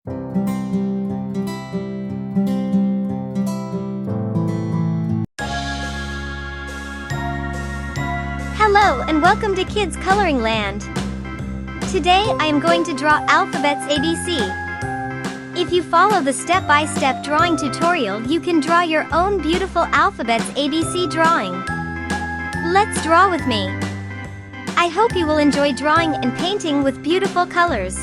Hello and welcome to Kids Coloring Land. Today I am going to draw alphabets ABC. If you follow the step-by-step drawing tutorial, you can draw your own beautiful alphabets ABC drawing. Let's draw with me. I hope you will enjoy drawing and painting with beautiful colors.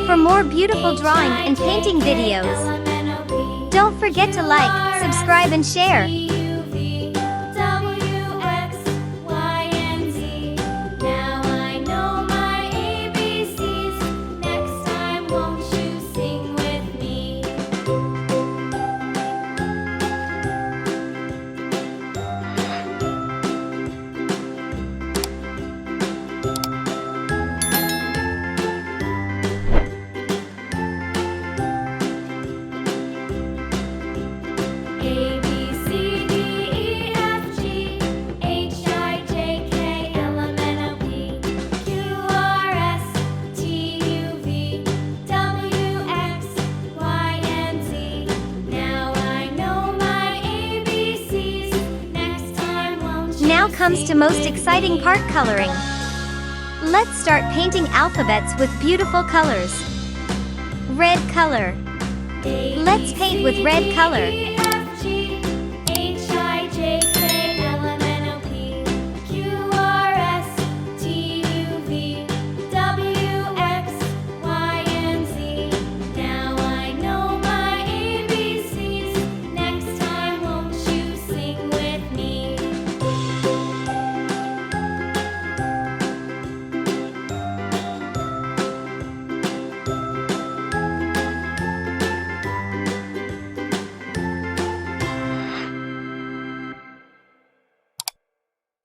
For more beautiful drawing and painting videos, don't forget to like, subscribe and share. Now comes to most exciting part, coloring. Let's start painting alphabets with beautiful colors. Red color. Let's paint with red color.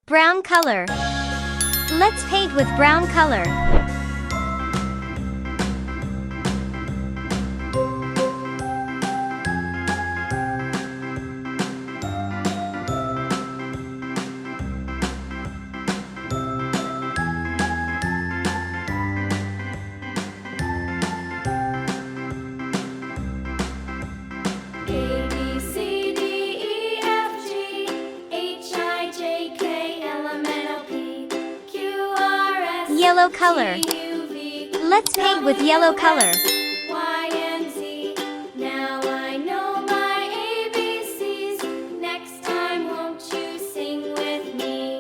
Brown color. Let's paint with brown color. Yellow color. Let's paint with yellow color. Now I know my ABCs. Next time won't you sing with me?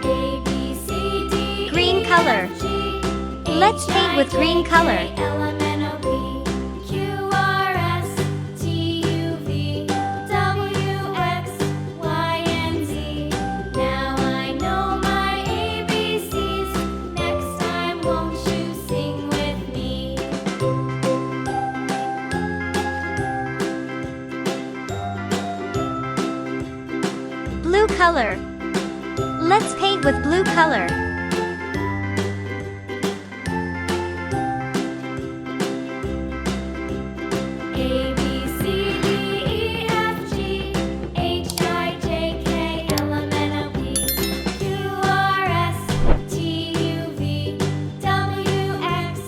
A, B, C, D, Green color. Let's paint with green color. Blue color. Let's paint with blue color. A, B, C, D, E, F, G, H, I, J, K, L, M, N, O, P, Q, R, S, T, U, V, W, X,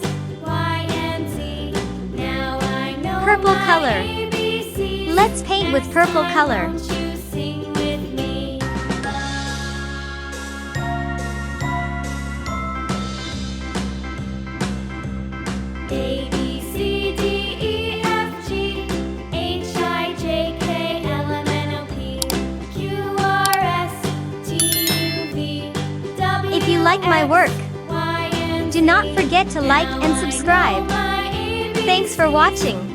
Y, and Z. Now I know Purple my color. ABCs. Let's paint with purple Next time color. won't you sing with me? A, B, C, D, E, F, G, H, I, J, K, L, M, N, O, P, Q, R, S, T, U, V, W, If you like my work, Y, and do not forget to like and subscribe. Z. Thanks for watching.